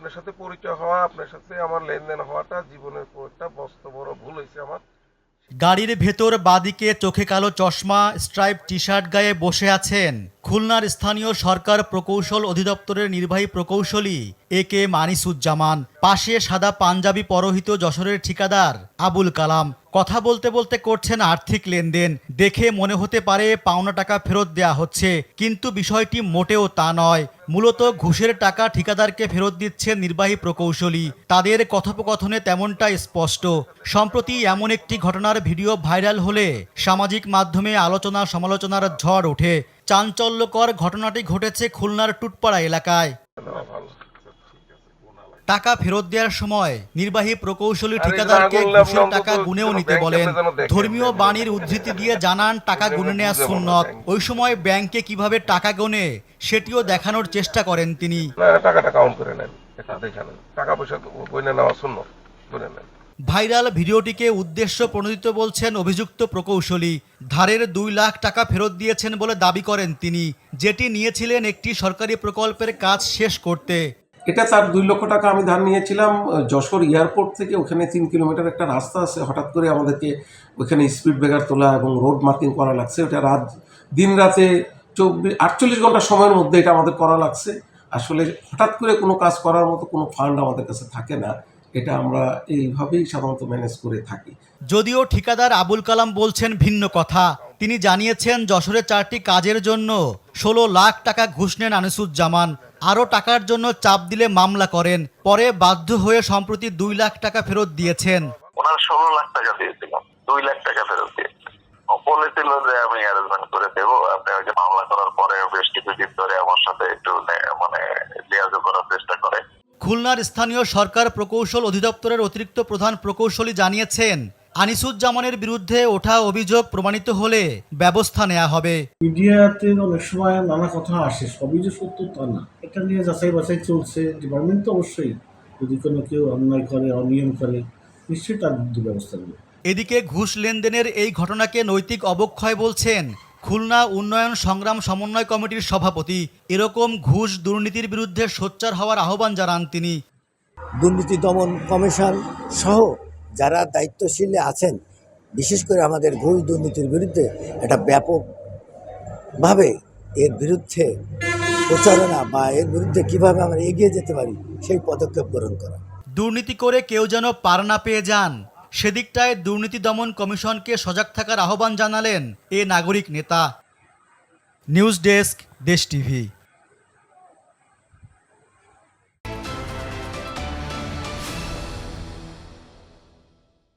আপনার সাথে পরিচয় হওয়া, আপনার সাথে আমার লেনদেন হওয়াটা জীবনের একটা মস্ত বড় ভুল হয়েছে আমার। গাড়ির ভেতর বাদিকে চোখে কালো চশমা, স্ট্রাইপ টি শার্ট গায়ে বসে আছেন খুলনার স্থানীয় সরকার প্রকৌশল অধিদপ্তরের নির্বাহী প্রকৌশলী AK আনিসুজ্জামান। পাশে সাদা পাঞ্জাবি পরহিত যশোরের ঠিকাদার আবুল কালাম। কথা বলতে বলতে করছেন আর্থিক লেনদেন। দেখে মনে হতে পারে পাওনা টাকা ফেরত দেয়া হচ্ছে, কিন্তু বিষয়টি মোটেও তা নয়। মূলত ঘুষের টাকা ঠিকাদারকে ফেরত দিচ্ছেন নির্বাহী প্রকৌশলী। তাদের কথোপকথনে তেমনটা স্পষ্ট। সম্প্রতি এমন একটি ঘটনার ভিডিও ভাইরাল হলে সামাজিক মাধ্যমে আলোচনা সমালোচনার ঝড় ওঠে। চাঞ্চল্যকর ঘটনাটি ঘটেছে খুলনার টুটপাড়া এলাকায়। টাকা ফেরত দেওয়ার সময় নির্বাহী প্রকৌশলী ঠিকাদারকে ঘুষের টাকা গুনেও নিতে বলেন। ধর্মীয় বাণীর উদ্ধৃতি দিয়ে জানান টাকা গুনে নেওয়া সুন্নত। ওই সময় ব্যাংকে কিভাবে টাকা গোনে সেটিও দেখানোর চেষ্টা করেন তিনি। টাকাটা কাউন্ট করে নেন, এটা দেখে নেন, টাকা পয়সা গয়না নেওয়া সুন্নত, ধরে নেন। ভাইরাল ভিডিওটিকে উদ্দেশ্য প্রণোদিত বলছেন অভিযুক্ত প্রকৌশলী। ধারের 2 লাখ টাকা ফেরত দিয়েছেন বলে দাবি করেন তিনি, যেটি নিয়েছিলেন একটি সরকারি প্রকল্পের কাজ শেষ করতে। এটা তার 2 লক্ষ টাকা আমি ধার নিয়েছিলাম যশোর এয়ারপোর্ট থেকে। ওখানে 3 কিলোমিটার একটা রাস্তা আছে, হঠাৎ করে আমাদেরকে ওখানে স্পিড ব্রেকার তোলা এবং রোড মার্কিং করা লাগছে। ওটা দিন রাতে 48 ঘন্টা সময়ের মধ্যে এটা আমাদের করা লাগছে। আসলে হঠাৎ করে কোনো কাজ করার মতো কোনো ফান্ড আমাদের কাছে থাকে না, এটা আমরা এইভাবেই সাধারণত ম্যানেজ করে থাকি। যদিও ঠিকাদার আবুল কালাম বলছেন ভিন্ন কথা। তিনি জানিয়েছেন যশোরে 4টি কাজের জন্য 16 লাখ টাকা ঘুষ নেন আনিসুজ্জামান। আরও টাকার জন্য চাপ দিলে মামলা করেন। পরে বাধ্য হয়ে সম্প্রতি 2 লাখ টাকা ফেরত দিয়েছেন। ওনার 16 লাখ টাকা দিয়েছিলাম, 2 লাখ টাকা ফেরত দিয়েছে। বলেছিল যে আমি অ্যারেঞ্জমেন্ট করে দেবো। আপনি ওই যে মামলা করার পরে বেশ কিছুদিন ধরে আমার সাথে একটু মানে লিয়াজো করার চেষ্টা করে। খুলনার স্থানীয় সরকার প্রকৌশল অধিদপ্তরের অতিরিক্ত প্রধান প্রকৌশলী জানিয়েছেন, আনিসুজ্জামানের বিরুদ্ধে ওঠা অভিযোগ প্রমাণিত হলে ব্যবস্থা নেওয়া হবে। মিডিয়াতে অনেক সময় নানা কথা আসে, সবই যে সত্য তা না। এটা নিয়ে যাচাই বাছাই চলছে। ডিপার্টমেন্ট তো অবশ্যই, যদি কোনো কেউ অন্যায় করে, অনিয়ম করে, নিশ্চয়ই তার বিরুদ্ধে ব্যবস্থা নেবে। এদিকে ঘুষ লেনদেনের এই ঘটনাকে নৈতিক অবক্ষয় বলছেন খুলনা উন্নয়ন সংগ্রাম সমন্বয় কমিটির সভাপতি। এরকম ঘুষ দুর্নীতির বিরুদ্ধে সোচ্চার হওয়ার আহ্বান জানান তিনি। দুর্নীতি দমন কমিশন সহ যারা দায়িত্বশীলে আছেন, বিশেষ করে আমাদের ঘুষ দুর্নীতির বিরুদ্ধে একটা ব্যাপকভাবে এর বিরুদ্ধে প্রচারণা বা এর বিরুদ্ধে কীভাবে আমরা এগিয়ে যেতে পারি সেই পদক্ষেপ গ্রহণ করা। দুর্নীতি করে কেউ যেন পার না পেয়ে যান, সেদিকটায় দুর্নীতি দমন কমিশনকে সজাগ থাকার আহ্বান জানালেন এ নাগরিক নেতা। নিউজ ডেস্ক, দেশ টিভি।